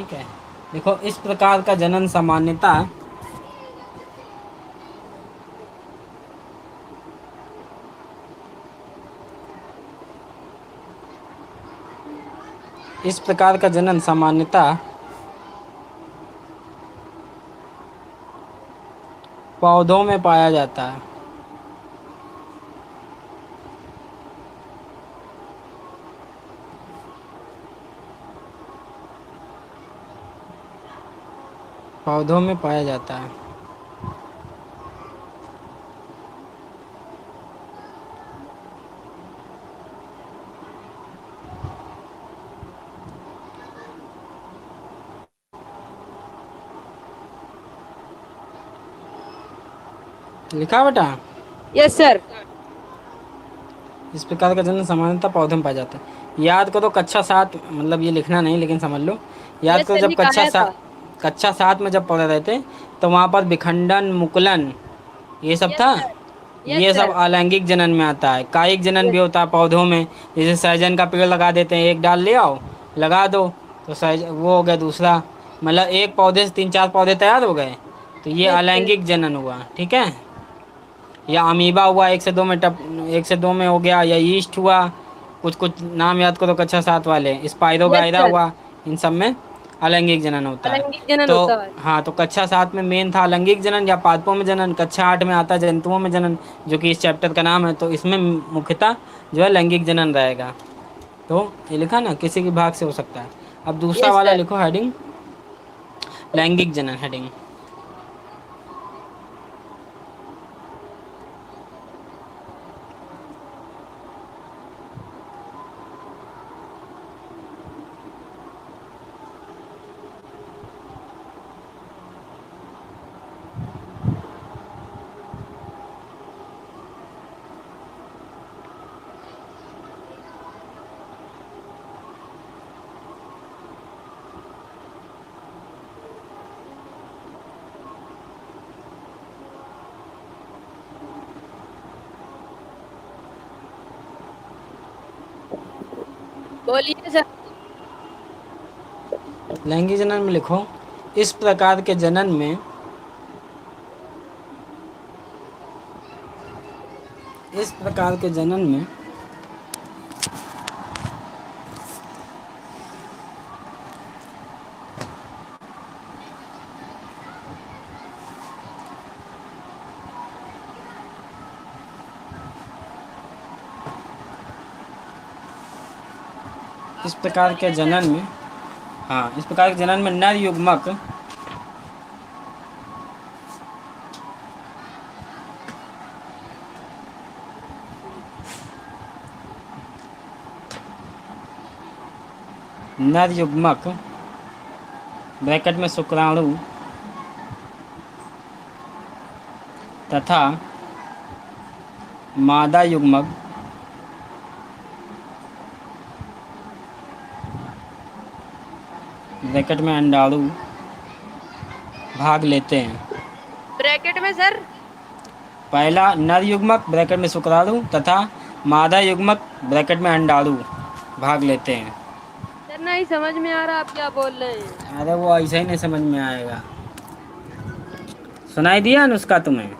ठीक है। देखो, इस प्रकार का जनन सामान्यतः इस प्रकार का जनन सामान्यतः पौधों में पाया जाता है। पौधों में पाया जाता है। लिखा बेटा। Yes sir. इस प्रकार का जनन सामान्यतः पौधों में पाया जाता है। याद करो कक्षा सात, मतलब ये लिखना नहीं लेकिन समझ लो। याद यस करो सर, जब निकाया था। कक्षा सात में जब पढ़ रहे थे, तो वहाँ पर विखंडन, मुकुलन, ये सब यस था। सर। यस ये सब सर। अलैंगिक जनन में आता है। कायिक जनन यस। भी होता है पौधों में। जैसे सहजन का पेड़ लगा देते हैं, एक डाल ले आओ, लगा दो, तो सहज वो हो गया दूसरा। मतलब एक पौधे से तीन चार पौधे तैयार हो गए, तो ये यस सर। अलैंगिक जनन हुआ। ठीक है। या अमीबा हुआ, एक से दो में एक से दो में हो गया। या ईस्ट हुआ, कुछ कुछ नाम याद करो कक्षा सात वाले, यस स्पाइरोगाइरा सर। हुआ। इन सब में अलैंगिक जनन होता है। अलैंगिक जनन तो होता है। हाँ, तो कक्षा सात में मेन था अलैंगिक जनन या पादपों में जनन। कक्षा आठ में आता है जंतुओं में जनन, जो कि इस चैप्टर का नाम है। तो इसमें मुख्यतः जो है लैंगिक जनन रहेगा। तो ये लिखा ना, किसी के भाग से हो सकता है। अब दूसरा यस वाला सर। लिखो हेडिंग, लैंगिक जनन हेडिंग। बोलिए सर। लैंगिक जनन में लिखो, इस प्रकार के जनन में, इस प्रकार के जनन में इस आप फिर प्रकार के बोलिए सर। जनन में, हाँ, इस प्रकार के जनन में नर युग्मक नर युग्मक ब्रैकेट में शुक्राणु तथा मादा युग्मक ब्रैकेट में अंडाणु भाग लेते हैं। ब्रैकेट में सर। पहला नर युग्मक ब्रैकेट में शुक्राणु तथा मादा युग्मक ब्रैकेट में अंडाणु भाग लेते हैं। सर नहीं समझ में आ रहा आप क्या बोल रहे हैं। अरे वो ऐसा ही नहीं समझ में आएगा। सुनाई दिया अनुष्का तुम्हें?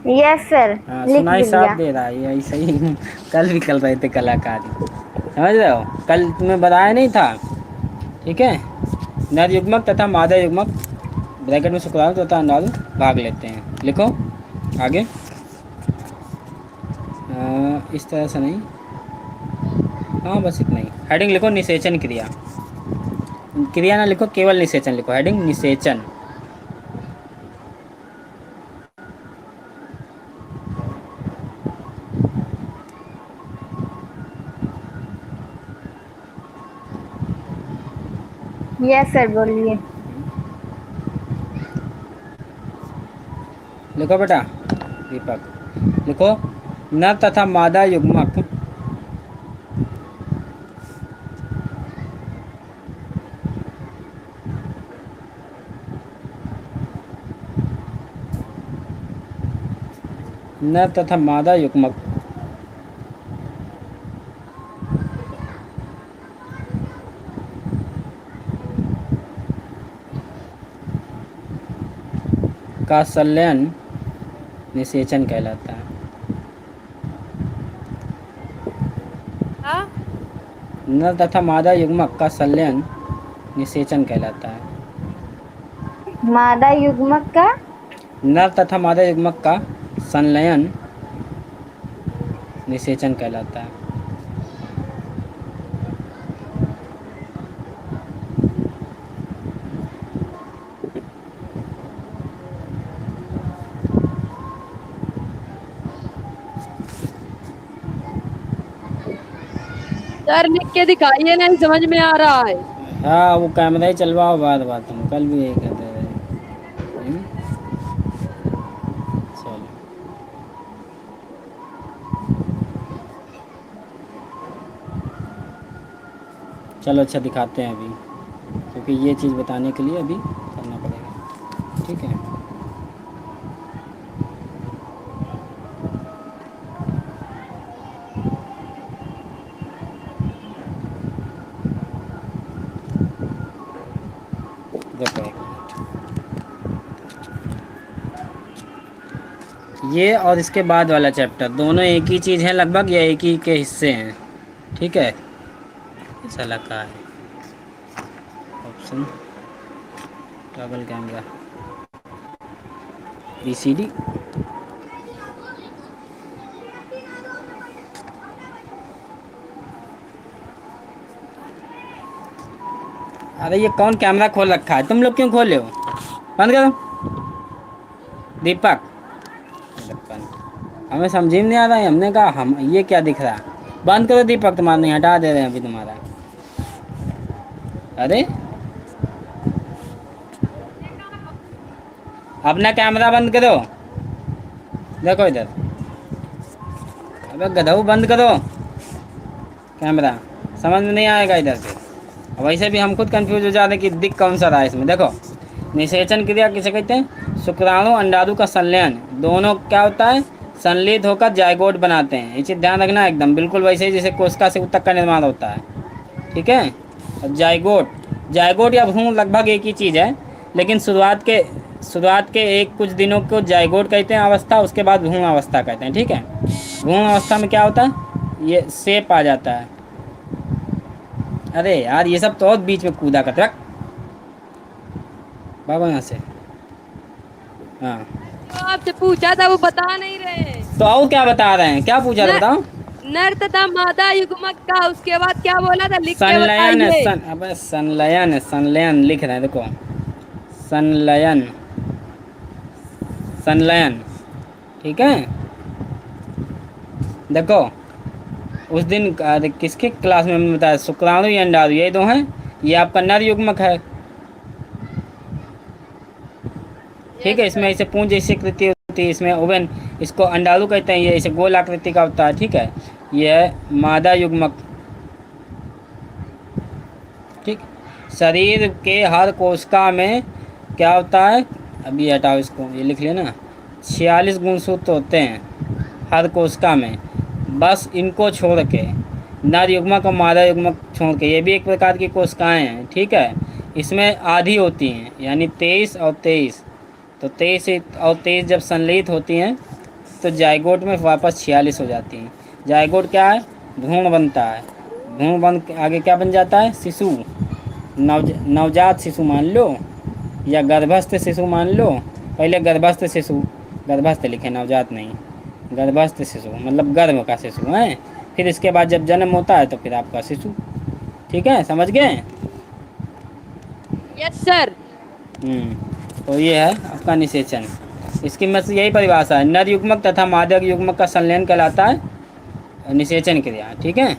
Yes sir. हाँ, लिख सुनाई भी साफ लिया। दे रहा है, ये ऐसे ही कल भी कर रहे थे कलाकारी, समझ रहे हो? कल तुम्हें बताया नहीं था। ठीक है। नर युग्मक तथा मादा युग्मक ब्रैकेट में शुक्राणु तथा अंडाणु भाग लेते हैं। लिखो आगे। इस तरह से नहीं, हाँ बस इतना ही। हेडिंग लिखो निषेचन क्रिया। क्रिया ना लिखो, केवल निषेचन लिखो। हेडिंग निषेचन। यस सर बोलिए। लिखो बेटा दीपक। लिखो, नर तथा मादा युग्मक नर तथा मादा युग्मक का संलयन निषेचन कहलाता है। हाँ नर तथा मादा युग्मक का संलयन निषेचन कहलाता है। मादा युग्मक का नर तथा मादा युग्मक का संलयन निषेचन कहलाता है। सर लिख के दिखाइए, नहीं समझ में आ रहा है। हाँ वो कैमरा ही चलवाओ, बात हम कल भी यही कहते रहे। चलो चलो अच्छा दिखाते हैं अभी, क्योंकि ये चीज़ बताने के लिए अभी करना पड़ेगा। ठीक है, देखो एक मिनट, ये और इसके बाद वाला चैप्टर दोनों एक ही चीज़ है लगभग, या एक ही के हिस्से हैं। ठीक है, ऐसा लगा है ऑप्शन डबल कैमरा BCD। अरे ये कौन कैमरा खोल रखा है, तुम लोग क्यों खोले हो? बंद करो दीपक। हमें समझ ही नहीं आ रहा है, हमने कहा हम ये क्या दिख रहा है। बंद करो दीपक, तुम्हारा नहीं हटा दे रहे हैं अभी तुम्हारा। अरे अपना कैमरा बंद करो, देखो इधर। अबे गधऊ बंद करो कैमरा, समझ में नहीं आएगा इधर से। वैसे भी हम खुद कंफ्यूज हो जाते हैं कि दिख कौन सा रहा है इसमें। देखो निषेचन क्रिया किसे कहते हैं? शुक्राणु अंडाणु का संलयन, दोनों क्या होता है? संलित होकर जायगोट बनाते हैं। ये चीज़ ध्यान रखना एकदम, बिल्कुल वैसे ही जैसे कोशिका से उत्तक का निर्माण होता है। ठीक है, अब जायगोट या भ्रूण लगभग एक ही चीज़ है, लेकिन शुरुआत के एक कुछ दिनों को जायगोट कहते हैं अवस्था, उसके बाद भ्रूण अवस्था कहते हैं। ठीक है, भ्रूण अवस्था में क्या होता है? ये शेप आ जाता है। अरे यार ये सब तो और बीच में कूदा कर रख बाबा यहाँ से। हाँ तो आपसे पूछा था, वो बता नहीं रहे। तो और क्या बता रहे हैं, क्या पूछा था बताओ? नर तथा मादा युग्मक का, उसके बाद क्या बोला था? लिख के संलयन है, बताइए। अबे संलयन है, संलयन लिख रहे हैं देखो, संलयन संलयन। ठीक है, देखो उस दिन किसके क्लास में हमने बताया, शुक्राणु या अंडाणु, ये दो हैं। ये आपका नर युग्मक है। ठीक है, इसमें ऐसे पूंछ जैसी आकृति होती है, इसमें ओवन, इसको अंडाणु कहते हैं। ये ऐसे गोल आकृति का होता है। ठीक है, ये है मादा युग्मक। ठीक, शरीर के हर कोशिका में क्या होता है? अभी हटाओ इसको, ये लिख लिया ना, 46 गुणसूत्र होते हैं हर कोशिका में, बस इनको छोड़ के, नर युग्मक और मादा युग्मक छोड़ के। ये भी एक प्रकार की कोशिकाएं हैं। ठीक है, इसमें आधी होती हैं, यानी 23 और 23। तो 23 और 23 जब संलयित होती हैं तो जायगोट में वापस 46 हो जाती हैं। जायगोट क्या है? भ्रूण बनता है। भ्रूण बन के आगे क्या बन जाता है? शिशु, नवजात शिशु मान लो, या गर्भस्थ शिशु मान लो। पहले गर्भस्थ शिशु, गर्भस्थ लिखे, नवजात नहीं, गर्भस्थ शिशु मतलब गर्भ का शिशु है। फिर इसके बाद जब जन्म होता है तो फिर आपका शिशु। ठीक है, समझ गए? Yes sir. तो ये है आपका निषेचन। इसकी मत यही परिभाषा है, नर युग्मक तथा मादा युग्मक का संलयन कहलाता है निषेचन क्रिया। ठीक है,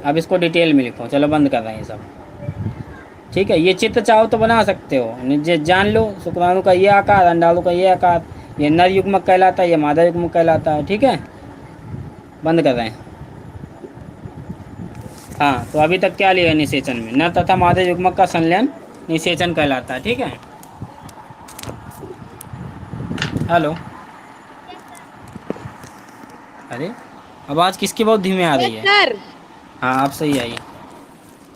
अब इसको डिटेल में लिखो। चलो बंद कर रहे हैं ये सब। ठीक है, ये चित्र चाहो तो बना सकते हो, जान लो। शुक्राणु का ये आकार, अंडाणु का ये आकार, ये नर युग्मक कहलाता है, ये मादा युग्मक कहलाता है। ठीक है, बंद कर रहे हैं। हाँ, तो अभी तक क्या लिया निषेचन में? नर तथा मादा युग्मक का संलयन निषेचन कहलाता है। ठीक है, हेलो, अरे आवाज़ किसकी बहुत धीमे आ रही यस है? सर। हाँ आप सही आई।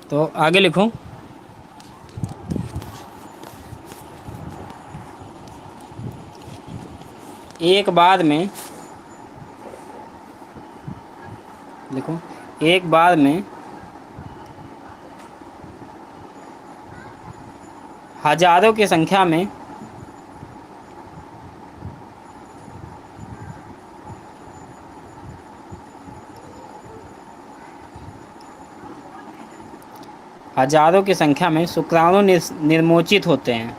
तो आगे लिखो। एक बार में, देखो, एक बार में हजारों की संख्या में हजारों की संख्या में शुक्राणु निर्मोचित होते हैं।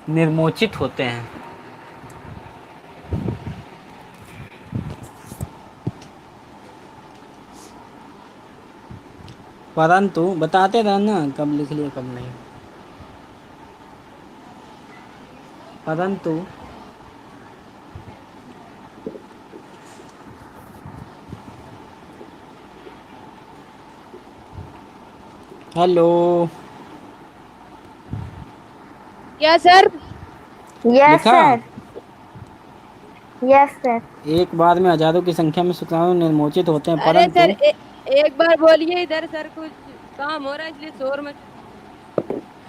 निर्मोचित होते हैं। परंतु बताते रहना कब लिख लिया कब नहीं। परंतु हेलो, क्या सर? यस लिखा? Sir, yes sir. एक बार में हजारों की संख्या में शुक्राणु निर्मोचित होते हैं, अरे सर, परंतु एक बार बोलिए, इधर सर कुछ काम हो रहा है इसलिए शोर मच।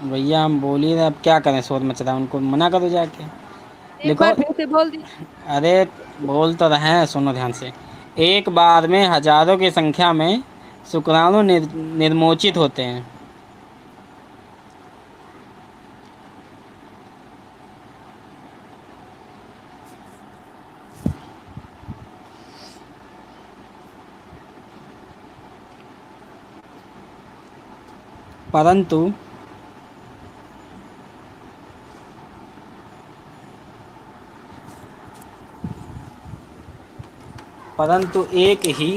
भैया हम बोल ही रहे, अब क्या करें, शोर मच रहा है, उनको मना करो जाके। एक लिखो। बार फिर से बोल दीजिए। अरे बोल तो रहे हैं, सुनो ध्यान से। एक बार में हजारों की संख्या में शुक्राणु निर्मोचित होते हैं। परंतु परंतु एक ही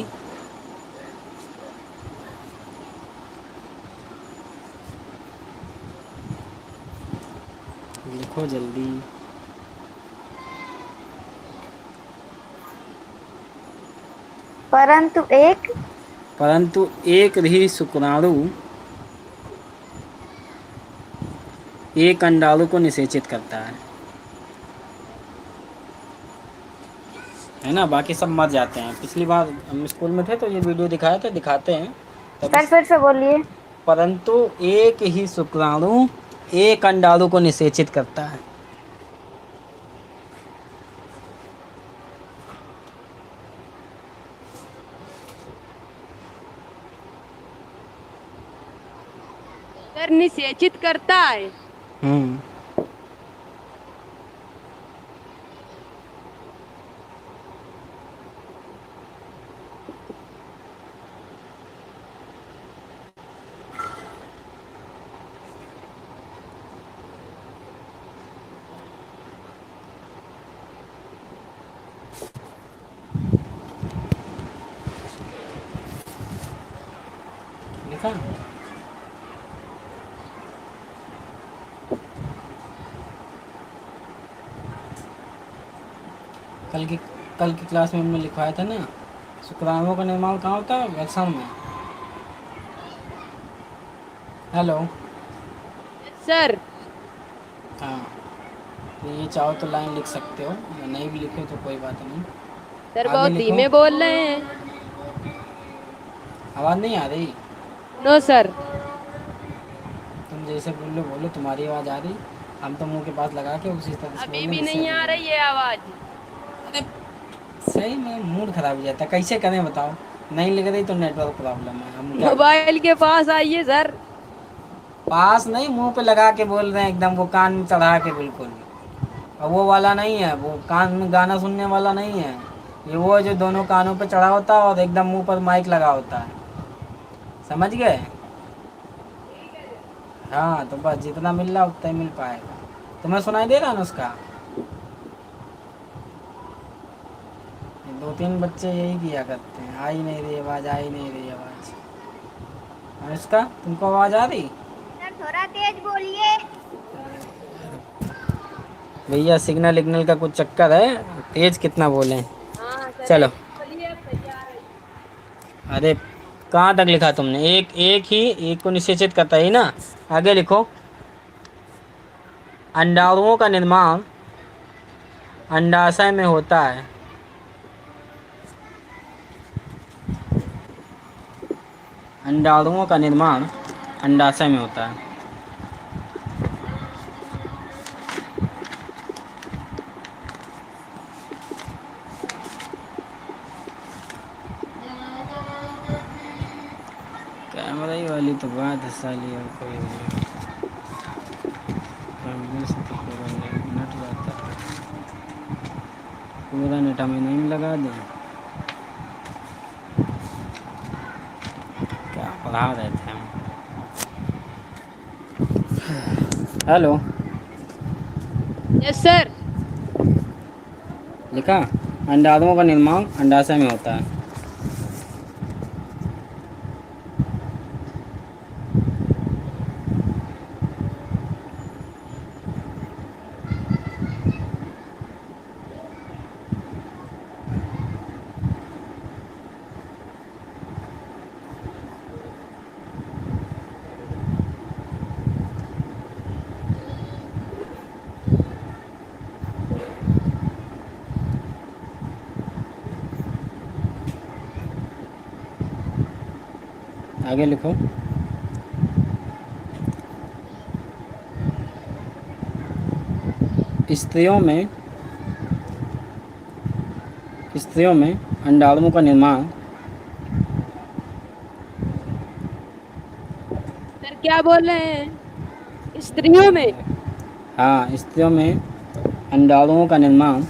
लिखो जल्दी। परंतु एक ही शुक्राणु एक अंडाणु को निषेचित करता है ना, बाकी सब मर जाते हैं। पिछली बार हम स्कूल में थे तो ये वीडियो दिखाया था, दिखाते हैं तभी। सर फिर से बोलिए। परंतु एक ही शुक्राणु एक अंडाणु को निषेचित करता है। सर निषेचित करता है। हम्म। लिखा? कल की क्लास में हमने लिखवाया था ना, शुक्राणुओं का निर्माण कहाँ होता है? वृषण में। हेलो। सर हाँ, तो ये चाहो तो लाइन लिख सकते हो, या नहीं भी लिखे तो कोई बात नहीं। सर आगे बहुत लिखो। धीमे बोल रहे हैं। आवाज़ नहीं आ रही? No sir. तुम जैसे बोलो बोलो, तुम्हारी आवाज़ आ रही। हम तो मुंह के पास लगा के उसी तरह से अभी बोलें भी जिससे नहीं आ रही है आवाज। अरे सही में मूड खराब हो जाता है, कैसे करें बताओ? नहीं लिख रही तो नेटवर्क प्रॉब्लम है, हम क्या करें? मोबाइल के पास आइए सर। पास नहीं, मुंह पे लगा के बोल रहे हैं एकदम, वो कान में चढ़ा के बिल्कुल। और वो वाला नहीं है, वो कान में गाना सुनने वाला नहीं है। ये वो जो दोनों कानों पे चढ़ा होता है और एकदम मुंह पर माइक लगा होता है। समझ गए? हाँ, तो बस जितना मिल रहा उतना ही मिल पाएगा। तुम्हें सुनाई दे रहा ना उसका? ये 2-3 बच्चे यही किया करते हैं, आ ही नहीं रही आवाज़, आ ही नहीं रही आवाज़। और इसका तुमको आवाज़ आ रही? सर थोड़ा तेज बोलिए। भैया सिग्नल विग्नल का कुछ चक्कर है, तेज कितना बोले? हाँ सर, चलो। बोलिए अब सही आ रही। अरे कहाँ तक लिखा तुमने? एक ही एक को निषेचित करता है ना। आगे लिखो। अंडाणुओं का निर्माण अंडाशय में होता है। अंडाणुओं का निर्माण अंडाशय में होता है। वही वाली तो बात है साली, और कोई नहीं। हाँ, से तो पूरा नेट रहता है, पूरा नेट हमें नहीं लगा दें। क्या पढ़ा रहे थे हम? Hello, yes sir. लिखा अंडाणुओं का निर्माण अंडाशय में होता है। आगे लिखो। स्त्रियों में अंडाणुओं का निर्माण सर क्या बोल रहे हैं? स्त्रियों में? हाँ, स्त्रियों में अंडाणुओं का निर्माण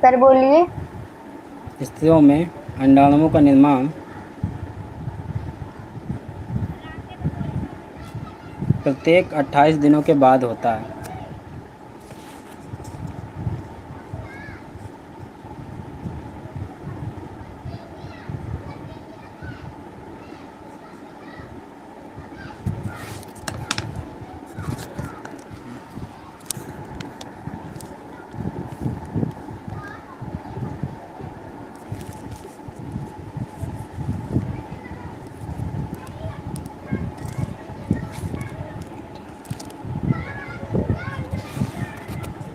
सर बोलिए। स्त्रियों में अंडाणुओं का निर्माण प्रत्येक 28 दिनों के बाद होता है।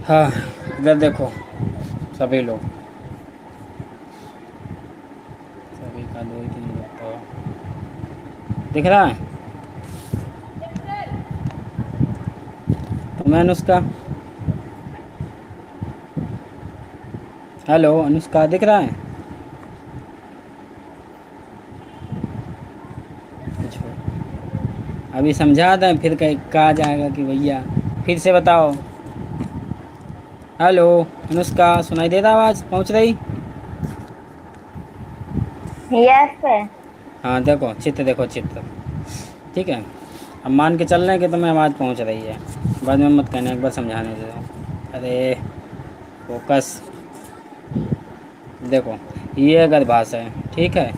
हाँ, इधर देखो सभी लोग, सभी का 2 ही 3 लोग तो दिख रहा है तुम्हें? अनुष्का, हेलो अनुष्का, दिख रहा है? अभी समझा दें फिर कहा जाएगा कि भैया फिर से बताओ। हेलो अनुष्का, सुनाई दे रहा आवाज़ पहुंच रही? Yes sir. हाँ देखो चित्र, देखो चित्र, ठीक है। अब मान के चल रहे हैं कि तुम्हें आवाज़ पहुंच रही है, बाद में मत कहना, एक बार समझाने दे दो। अरे फोकस, देखो ये गर्भाशय है, ठीक है।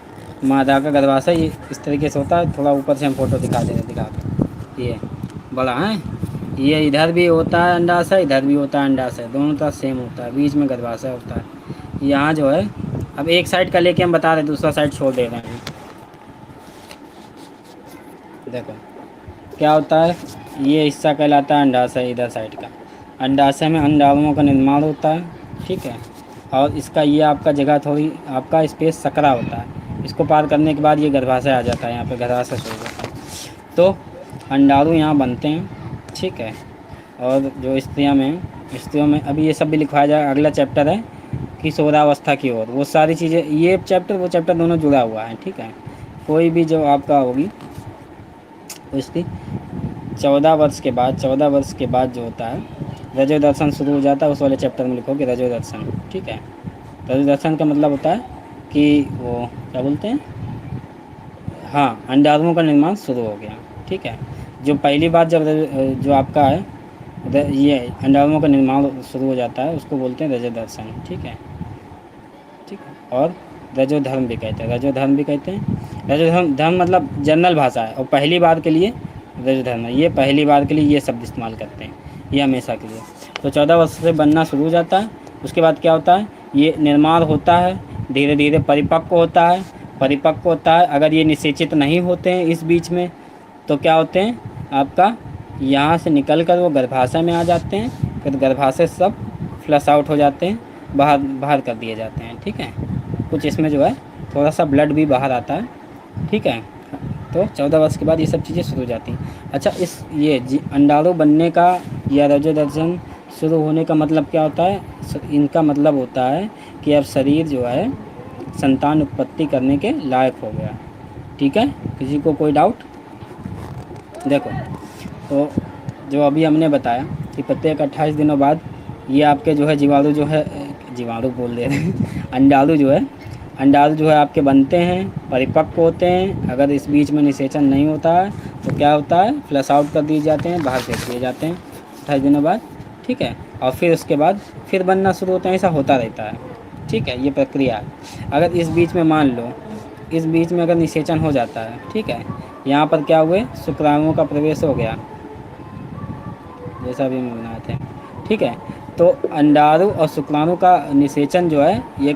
मादा का गर्भाशय ये इस तरीके से होता है, थोड़ा ऊपर से हम फोटो दिखा दे ये बड़ा है, ये इधर भी होता है अंडाशय, इधर भी होता है अंडाशय, दोनों तरफ सेम होता है, बीच में गर्भाशय होता है। यहाँ जो है, अब एक साइड का लेके हम बता रहे, दूसरा साइड छोड़ दे रहे हैं। देखो क्या होता है, ये हिस्सा कहलाता है अंडाशय, इधर साइड का। अंडाशय में अंडाणुओं का निर्माण होता है, ठीक है। और इसका ये आपका जगह थोड़ी आपका स्पेस सकरा होता है, इसको पार करने के बाद ये गर्भाशय आ जाता है, यहाँ पे गर्भाशय शुरू होता है। तो अंडाणु यहाँ बनते हैं, ठीक है। और जो स्त्रियों में अभी ये सब भी लिखवाया जाए, अगला चैप्टर है किशोरावस्था की ओर, वो सारी चीज़ें, ये चैप्टर वो चैप्टर दोनों जुड़ा हुआ है, ठीक है। कोई भी जो आपका होगी तो इसकी 14 वर्ष के बाद, 14 वर्ष के बाद जो होता है रजो दर्शन शुरू हो जाता है, उस वाले चैप्टर में लिखोगे रजो दर्शन, ठीक है। रजो दर्शन का मतलब होता है कि वो क्या बोलते हैं, हाँ, अंडाणुओं का निर्माण शुरू हो गया, ठीक है। जो पहली बात जब जो आपका है ये अंडाणुओं का निर्माण शुरू हो जाता है, उसको बोलते हैं रजो दर्शन, ठीक है, ठीक है। और रजो धर्म भी कहते हैं, रजो धर्म भी कहते हैं। रजो धर्म मतलब जनरल भाषा है, और पहली बार के लिए रजो धर्म है, ये पहली बार के लिए ये शब्द इस्तेमाल करते हैं, ये हमेशा के लिए। तो 14 वर्ष से बनना शुरू हो जाता है, उसके बाद क्या होता है, ये निर्माण होता है, धीरे धीरे परिपक्व होता है, परिपक्व होता है। अगर ये निषेचित नहीं होते हैं इस बीच में, तो क्या होते हैं आपका, यहाँ से निकल कर वो गर्भाशय में आ जाते हैं, फिर गर्भाशय सब फ्लश आउट हो जाते हैं, बाहर बाहर कर दिए जाते हैं। ठीक है, कुछ इसमें जो है थोड़ा सा ब्लड भी बाहर आता है। ठीक है, तो 14 वर्ष के बाद ये सब चीज़ें शुरू हो जाती हैं। अच्छा, इस ये अंडाणु बनने का या रजोदर्शन शुरू होने का मतलब क्या होता है? इनका मतलब होता है कि अब शरीर जो है संतान उत्पत्ति करने के लायक हो गया। ठीक है, किसी को कोई डाउट? देखो, तो जो अभी हमने बताया कि प्रत्येक 28 दिनों बाद ये आपके जो है जीवाणु जो है, जीवाणु बोल दे रहे हैं, अंडाणु जो है आपके बनते हैं, परिपक्व होते हैं। अगर इस बीच में निषेचन नहीं होता है तो क्या होता है? फ्लश आउट कर दिए जाते हैं, बाहर फेंक दिए जाते हैं 28 दिनों बाद। ठीक है, और फिर उसके बाद फिर बनना शुरू होते हैं, ऐसा होता रहता है। ठीक है, ये प्रक्रिया है। अगर इस बीच में मान लो, इस बीच में अगर निषेचन हो जाता है, ठीक है, यहाँ पर क्या हुए? शुक्राणुओं का प्रवेश हो गया, जैसा भी हम बनाते हैं। ठीक है, तो अंडाणु और शुक्राणु का निषेचन जो है ये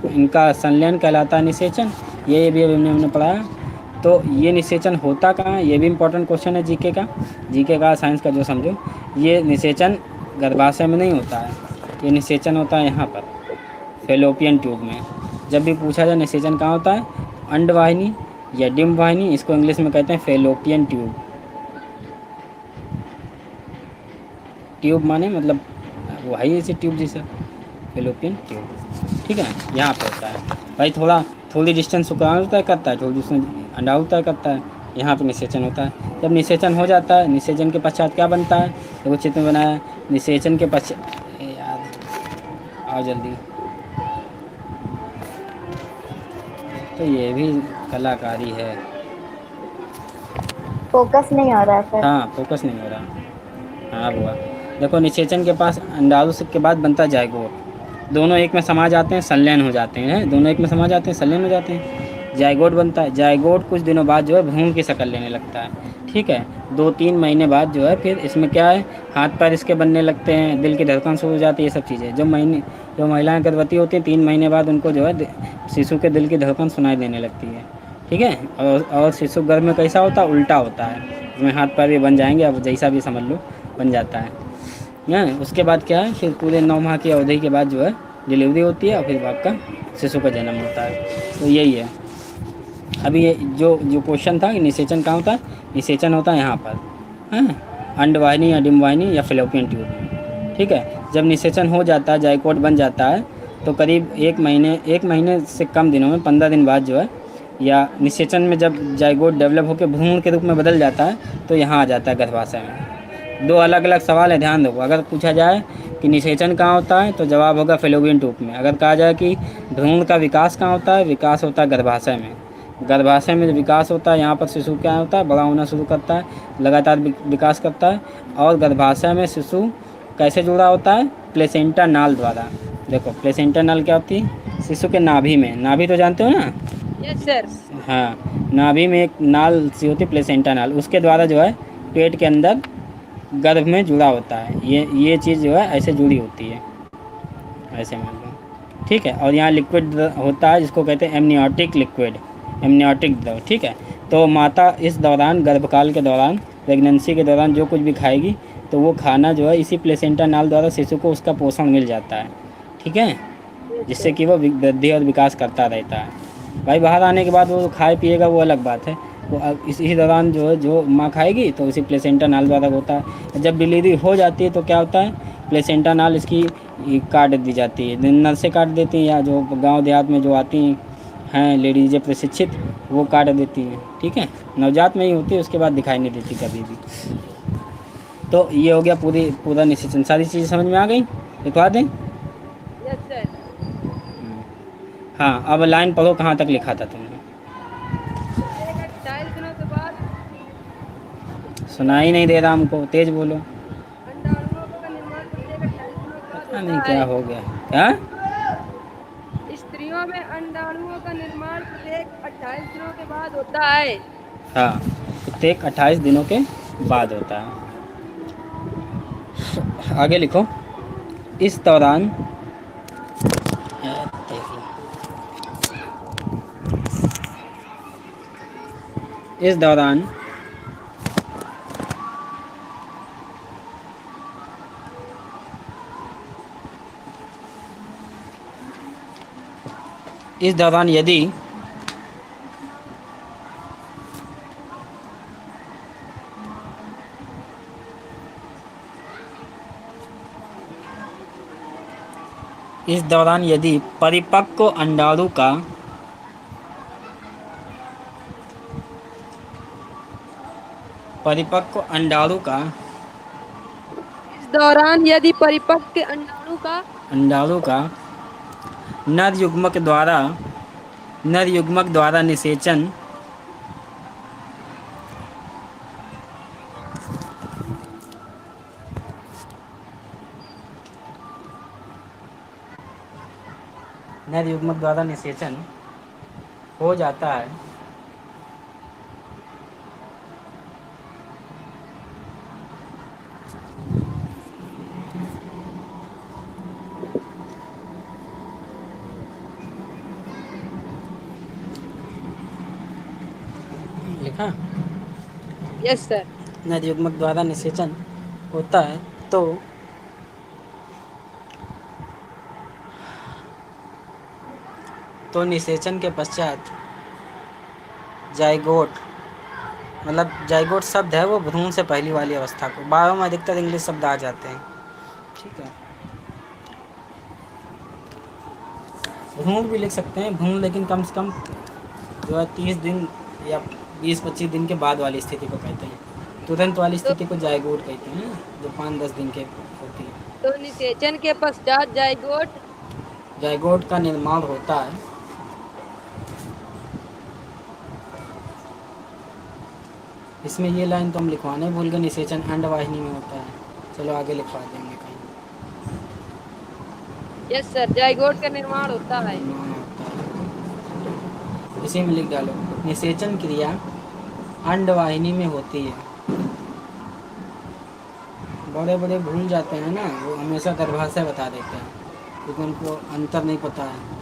इनका संलयन कहलाता है निषेचन। ये भी अभी हमने पढ़ाया। तो ये निषेचन होता कहाँ है? ये भी इम्पोर्टेंट क्वेश्चन है जीके का, साइंस का जो समझो। ये निषेचन गर्भाशय में नहीं होता है, ये निषेचन होता है यहाँ पर फेलोपियन ट्यूब में। जब भी पूछा जाए निषेचन कहाँ होता है, अंडवाहिनी या डिम्ब वाहिनी, इसको इंग्लिश में कहते हैं फेलोपियन ट्यूब। ट्यूब माने मतलब वो है ऐसी ट्यूब जैसा, फेलोपियन ट्यूब। ठीक है, यहाँ पर होता है भाई। थोड़ी डिस्टेंस शुक्राणु तय करता है, थोड़ी डिस्टेंस अंडाणु तय करता है, यहाँ पे निषेचन होता है। जब निषेचन हो जाता है, निषेचन के पश्चात क्या बनता है? देखो चित्र में बनाया, निषेचन के पश्चात, यार आओ जल्दी, तो ये भी कलाकारी है। फोकस नहीं हो रहा सर। हाँ, फोकस नहीं हो रहा। हाँ हुआ। देखो, निषेचन के पास अंडाणु के बाद बनता है जायगोट। दोनों एक में समा जाते हैं, संलयन हो जाते हैं, दोनों एक में समा जाते हैं, संलयन हो जाते हैं, जायगोट बनता है। जायगोट कुछ दिनों बाद जो है भ्रूण की शक्ल लेने लगता है। ठीक है, 2-3 महीने बाद जो है फिर इसमें क्या है, हाथ पैर इसके बनने लगते हैं, दिल की धड़कन शुरू हो जाती है, ये सब चीज़ें। जो महिलाएं गर्भवती होती हैं 3 महीने बाद उनको जो है शिशु के दिल की धड़कन सुनाई देने लगती है। ठीक है, और शिशु गर्भ में कैसा होता है? उल्टा होता है, उसमें हाथ पैर भी बन जाएंगे, अब जैसा भी समझ लो बन जाता है। उसके बाद क्या है, फिर पूरे 9 माह की अवधि के बाद जो है डिलीवरी होती है और फिर आपका शिशु का जन्म होता है। तो यही है। अभी ये जो क्वेश्चन था कि निषेचन कहाँ होता है, निषेचन होता है यहाँ पर, हाँ, अंडवाहिनी या डिम्बवाहिनी या फेलोपियन ट्यूब में। ठीक है, जब निषेचन हो जाता है, जायकोट बन जाता है, तो करीब 1 महीने से कम दिनों में 15 दिन बाद जो है, या निषेचन में जब जायगोट डेवलप होकर भ्रूण के रूप में बदल जाता है तो यहाँ आ जाता है गर्भाशय में। 2 अलग अलग सवाल है, ध्यान दो। अगर पूछा जाए कि निषेचन कहाँ होता है तो जवाब होगा फेलोपियन ट्यूब में। अगर कहा जाए कि भ्रूण का विकास कहाँ होता है, विकास होता है गर्भाशय में। गर्भाशय में जो विकास होता है, यहाँ पर शिशु क्या होता है, बड़ा होना शुरू करता है, लगातार विकास करता है। और गर्भाशय में शिशु कैसे जुड़ा होता है? प्लेसेंटा नाल द्वारा। देखो, प्लेसेंटा नाल क्या होती है? शिशु के नाभि में, नाभि तो जानते हो ना? Yes sir. हाँ, नाभि में एक नाल सी होती है, प्लेसेंटा नाल, उसके द्वारा जो है पेट के अंदर गर्भ में जुड़ा होता है। ये चीज़ जो है ऐसे जुड़ी होती है, ऐसे मान लो। ठीक है, और यहाँ लिक्विड होता है जिसको कहते हैं एमनियोटिक लिक्विड, एमनियोटिक द्रव। ठीक है, तो माता इस दौरान, गर्भकाल के दौरान, प्रेगनेंसी के दौरान जो कुछ भी खाएगी तो वो खाना जो है इसी प्लेसेंटा नाल द्वारा शिशु को उसका पोषण मिल जाता है। ठीक है, जिससे कि वो वृद्धि और विकास करता रहता है। भाई बाहर आने के बाद वो खाए पिएगा वो अलग बात है, वो इसी दौरान जो है जो माँ खाएगी तो उसी प्लेसेंटा नाल द्वारा होता है। जब डिलीवरी हो जाती है तो क्या होता है, प्लेसेंटा नाल इसकी काट दी जाती है, नर्सें काट देती हैं, या जो गांव देहात में जो आती हैं लेडीज़ें प्रशिक्षित, वो काट देती हैं। ठीक है, नवजात में ही होती है, उसके बाद दिखाई नहीं देती कभी भी। तो ये हो गया पूरा निषेचन। सारी चीज़ें समझ में आ गई? लिखवा दें? Yes sir. हाँ, अब लाइन पढ़ो, कहाँ तक लिखा था तुमने? 28 दिनों के बाद सुनाई नहीं दे रहा हमको, तेज बोलो। अंडाणुओं का निर्माण प्रत्येक 28 दिनों के बाद पता नहीं होता क्या है। हो गया। क्या? स्त्रियों में अंडाणुओं का निर्माण प्रत्येक 28 दिनों के बाद होता है। हाँ, प्रत्येक 28 दिनों के बाद होता है। आगे लिखो। इस दौरान इस दौरान इस दौरान यदि परिपक्व अंडाणु का परिपक्व अंडाणु का इस दौरान यदि परिपक्व के अंडाणु का अंडाणु का नर युग्मक द्वारा निषेचन हो जाता है लिखा। Yes sir. नर युग्मक द्वारा निषेचन होता है तो निषेचन के पश्चात जाइगोट, मतलब जाइगोट शब्द है वो भ्रूण से पहली वाली अवस्था को, बायों में अधिकतर इंग्लिश शब्द आ जाते हैं, ठीक है। भ्रूण भी लिख सकते हैं, भ्रूण, लेकिन कम से कम जो है 30 दिन या 20-25 दिन के बाद वाली स्थिति को कहते हैं। तुरंत वाली तो, स्थिति को जाइगोट कहते हैं, जो 5-10 दिन के होती है। तो निषेचन के पश्चात जाइगोट का निर्माण होता है। इसमें ये लाइन तो हम लिखवाने भूल गए, निषेचन अंडवाहिनी में होता है। चलो आगे लिखवा देंगे कहीं। यस सर, जाइगोट का निर्माण होता है। इसी में लिख डालो, निषेचन क्रिया अंडवाहिनी में होती है। बड़े बड़े भूल जाते हैं ना, वो हमेशा गर्भाशय बता देते हैं क्योंकि उनको अंतर नहीं पता है।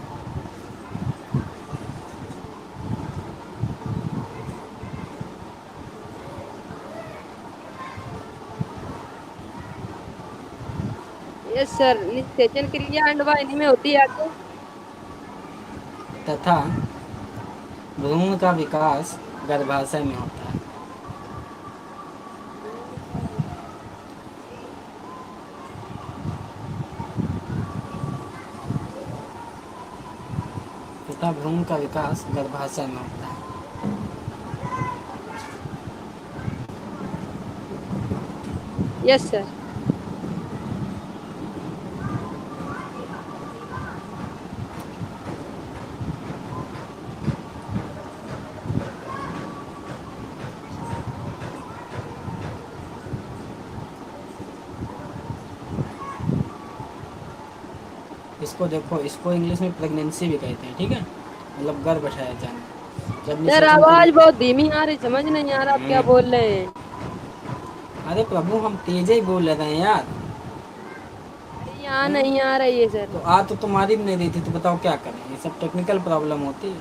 यस सर, निषेचन क्रिया अंडवाहिनी में होती है आगे। तथा भ्रूण का विकास गर्भाशय में होता है। तथा भ्रूण का विकास गर्भाशय में होता है। Yes sir. इसको देखो, इसको इंग्लिश में प्रेगनेंसी भी कहते हैं, ठीक है, मतलब गर्भ बैठाया जाना। जब सर निषेचन आवाज बहुत धीमी आ रही, समझ नहीं आ रहा आप क्या बोल रहे हैं। अरे प्रभु, हम तेज ही बोल रहे हैं यार। यहाँ नहीं आ रही है सर। तो तो तुम्हारी भी नहीं रही थी, तो बताओ क्या करें, ये सब टेक्निकल प्रॉब्लम होती है।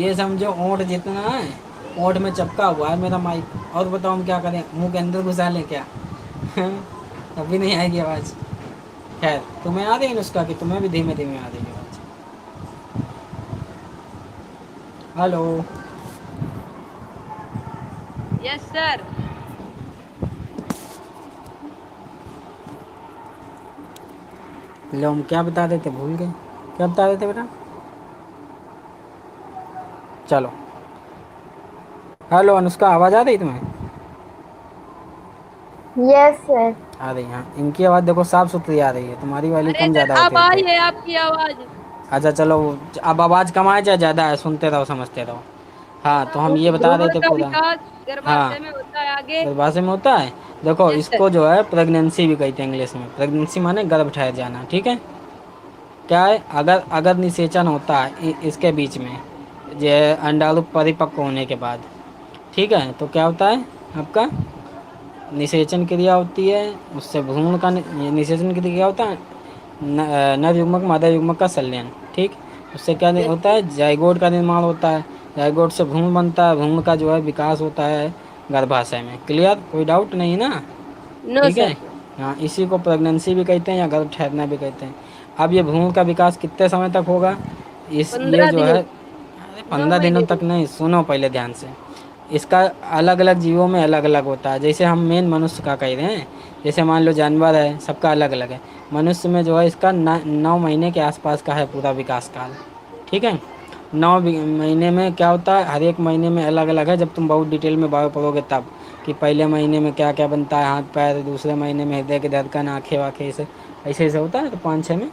ये समझो ओंठ जितना है, ओंठ में चपका हुआ है मेरा माइक, और बताओ हम क्या करें, मुंह के अंदर घुसा लें क्या? अभी नहीं आएगी आवाज़। खैर, तुम्हें आ रही है नुस्खा कि तुम्हें भी धीमे धीमे आ रही है आवाज़? हेलो। Yes sir. लो, हम क्या बता रहे थे, भूल गए क्या बता रहे थे बेटा? चलो, हेलो अनुष्का, आवाज़ आ रही तुम्हें? Yes sir. आ रही, हाँ। इनकी आवाज़ देखो साफ सुथरी आ रही है, तुम्हारी वाली अरे कम सर ज़्यादा होती अब आई है। है आपकी आवाज। अच्छा चलो, अब आवाज़ कम आए चाहे ज़्यादा है, सुनते रहो समझते रहो। हाँ, तो हम ये बता रहे भ्रूण थे का पूरा। विकास हाँ, गर्भाशय में होता है आगे। गर्भाशय में होता है। देखो, यस सर। इसको जो है प्रेगनेंसी भी कहते हैं इंग्लिश में। प्रेगनेंसी माने गर्भ ठहर जाना, ठीक है। क्या है, अगर अगर निषेचन होता है इसके बीच में, जो अंडाणु परिपक्व होने के बाद, ठीक है, तो क्या होता है आपका, निषेचन क्रिया होती है, उससे भ्रूण का निषेचन क्रिया क्या होता है, नर युग्मक मादा युग्मक का संलयन, ठीक। उससे क्या यस होता है, जाइगोट का निर्माण होता है, जाइगोट से भ्रूण बनता है, भ्रूण का जो है विकास होता है गर्भाशय में। क्लियर, कोई डाउट नहीं ना? नो ठीक है। सर। हाँ, इसी को प्रेगनेंसी भी कहते हैं या गर्भ ठहरना भी कहते हैं। अब ये भ्रूण का विकास कितने समय तक होगा, इस ये 15 जो दिनों है, की, अरे 9 15 दिनों महीने तक की। नहीं, सुनो पहले ध्यान से। इसका अलग अलग जीवों में अलग अलग होता है। जैसे हम मेन मनुष्य का कह रहे हैं, जैसे मान लो जानवर है, सबका अलग अलग है। मनुष्य में जो है इसका 9 महीने के आसपास का है पूरा विकास काल। ठीक है। 9 महीने में क्या होता है, हर एक महीने में अलग अलग है। जब तुम बहुत डिटेल में बायो पढ़ोगे तब, कि पहले महीने में क्या क्या बनता है, हाथ पैर, दूसरे महीने में हृदय की धड़कन, आँखें वाँखें, ऐसे ऐसे ऐसे होता है, तो 5-6 में।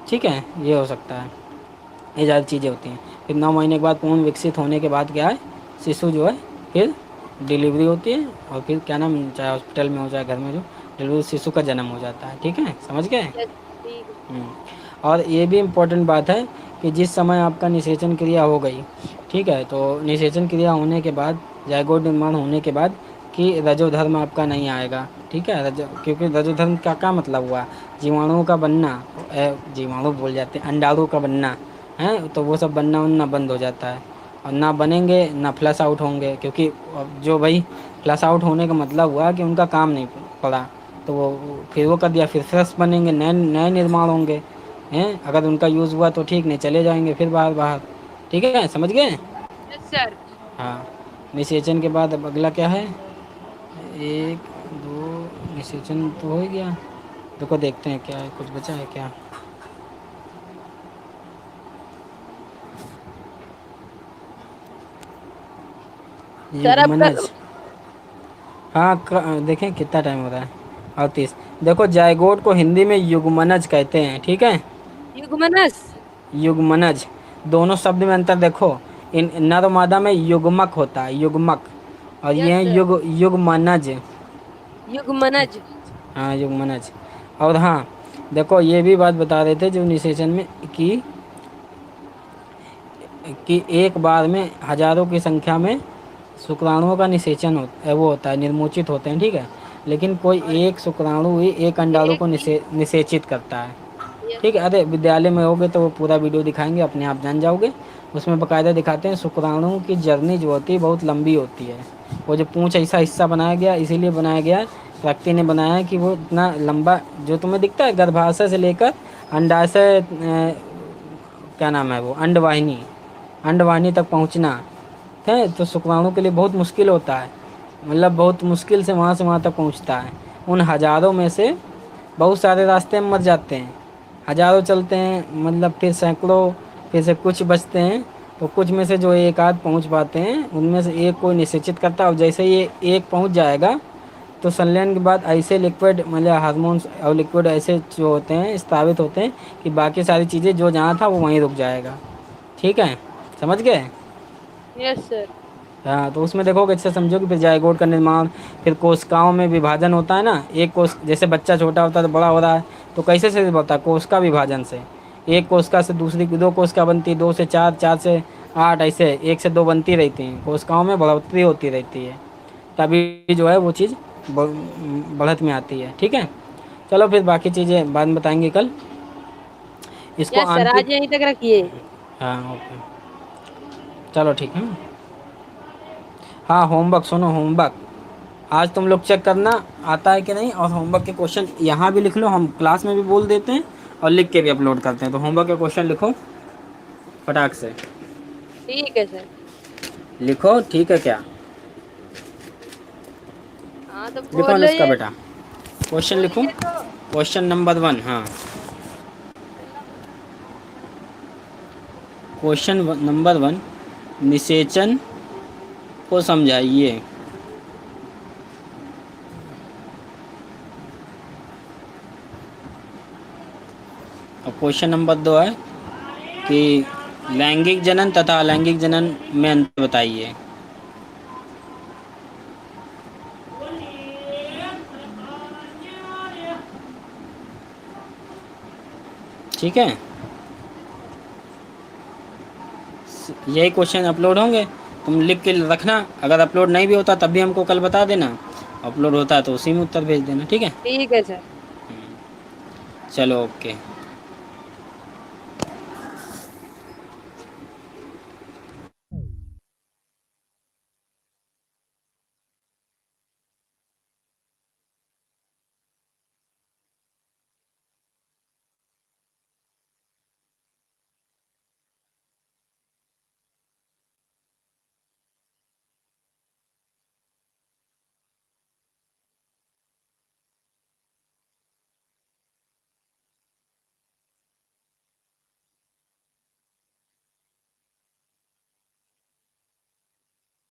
ठीक है, ये हो सकता है, ये ज़्यादा चीज़ें होती हैं। फिर 9 महीने के बाद पूर्ण विकसित होने के बाद क्या है, शिशु जो है फिर डिलीवरी होती है, और फिर क्या नाम, चाहे हॉस्पिटल में हो चाहे घर में, जो डिलीवरी शिशु का जन्म हो जाता है। ठीक है, समझ गए। यस, ठीक है। हम्म। और ये भी इम्पोर्टेंट बात है कि जिस समय आपका निषेचन क्रिया हो गई, ठीक है, तो निषेचन क्रिया होने के बाद, जायगोट निर्माण होने के बाद, कि रजोधर्म आपका नहीं आएगा। ठीक है, क्योंकि रजोधर्म का क्या मतलब हुआ, जीवाणुओं का बनना, जीवाणु बोल जाते हैं, अंडाणु का बनना है, तो वो सब बनना उनना बंद हो जाता है। और ना बनेंगे ना फ्लश आउट होंगे, क्योंकि अब जो भाई फ्लश आउट होने का मतलब हुआ कि उनका काम नहीं पड़ा, तो वो फिर वो कर दिया, फिर फ्रेश बनेंगे, नए नए निर्माण होंगे। हैं, अगर उनका यूज़ हुआ तो ठीक, नहीं चले जाएंगे फिर बाहर बाहर। ठीक है, समझ गए। Yes sir. हाँ, निषेचन के बाद अब अगला क्या है, एक दो, निषेचन तो हो ही गया। देखो देखते हैं क्या है, कुछ बचा है क्या। सर अब युगमनज। हाँ, देखें कितना टाइम हो रहा है, 38। देखो, जायगोट को हिंदी में युगमनज कहते हैं। ठीक है, युग्मनस। युग्मनज। दोनों शब्द में अंतर देखो, इन नर और मादा में युग्मक होता है, युग्मक, और ये यस है सर। युग्मनज। युग्मनज। हाँ, युग्मनज। और हाँ, देखो ये भी बात बता रहे थे जो निषेचन में, कि एक बार में हजारों की संख्या में शुक्राणुओं का निषेचन वो होता है, निर्मोचित होते हैं। ठीक है, लेकिन कोई और एक शुक्राणु ही एक अंडाणु एक को ही। निषेचित करता है। यस ठीक है, सर। अरे विद्यालय में होगे तो वो पूरा वीडियो दिखाएंगे, अपने आप जान जाओगे। उसमें बकायदा दिखाते हैं शुक्राणु की जर्नी जो होती है बहुत लंबी होती है। वो जो पूंछ ऐसा हिस्सा बनाया गया, इसीलिए बनाया गया, प्रकृति ने बनाया है कि वो इतना लंबा, जो तुम्हें दिखता है गर्भाशय से लेकर अंडाशय, क्या नाम है वो, अंडवाहिनी, अंडवाहिनी तक पहुंचना है, तो शुक्राणु के लिए बहुत मुश्किल होता है। मतलब बहुत मुश्किल से वहाँ तक पहुंचता है। उन हजारों में से बहुत सारे रास्ते में मर जाते हैं, हजारों चलते हैं, मतलब फिर सैकड़ों, फिर से कुछ बचते हैं। तो कुछ में से जो एक आध पहुंच पाते हैं, उनमें से एक कोई निषेचित करता है, और जैसे ये एक पहुंच जाएगा, तो संलयन के बाद ऐसे लिक्विड, मतलब हार्मोन्स और लिक्विड ऐसे जो होते हैं स्थापित होते हैं, कि बाकी सारी चीज़ें जो जहाँ था वो वहीं रुक जाएगा। ठीक है, समझ गए। Yes sir. हाँ, तो उसमें देखोगे अच्छे समझो कि फिर जायगोट का निर्माण, फिर कोशिकाओं में विभाजन होता है ना, एक कोश, जैसे बच्चा छोटा होता है तो बड़ा हो रहा है, तो कैसे से होता है, कोशिका विभाजन से। एक कोशिका से दूसरी, दो कोशिका बनती है, 2 से 4, 4 से 8, ऐसे 1 से 2 बनती रहती हैं, कोशिकाओं में बढ़ोतरी होती रहती है, तभी जो है वो चीज़ बढ़त में आती है। ठीक है, चलो फिर बाकी चीज़ें बाद में बताएंगे कल। इसको यस सर, आंतरिक, आज यहीं तक रखिए। हाँ ओके, चलो ठीक है। हाँ, होमवर्क सुनो, होमवर्क आज तुम लोग चेक करना आता है कि नहीं, और होमवर्क के क्वेश्चन यहाँ भी लिख लो, हम क्लास में भी बोल देते हैं और लिख के भी अपलोड करते हैं। तो होमवर्क के क्वेश्चन लिखो फटाक से, ठीक है सर। लिखो, ठीक है क्या। हाँ तो लिखो बोलो अनुष्का ये। बेटा, क्वेश्चन लिखो। बोलिए तो। क्वेश्चन नंबर 1, हाँ, क्वेश्चन नंबर 1, निषेचन को समझाइए। और क्वेश्चन नंबर 2 है कि लैंगिक जनन तथा अलैंगिक जनन में अंतर बताइए। ठीक है, यही क्वेश्चन अपलोड होंगे, तुम लिख के रखना। अगर अपलोड नहीं भी होता तब भी हमको कल बता देना, अपलोड होता है तो उसी में उत्तर भेज देना। ठीक है, ठीक है सर। चलो ओके।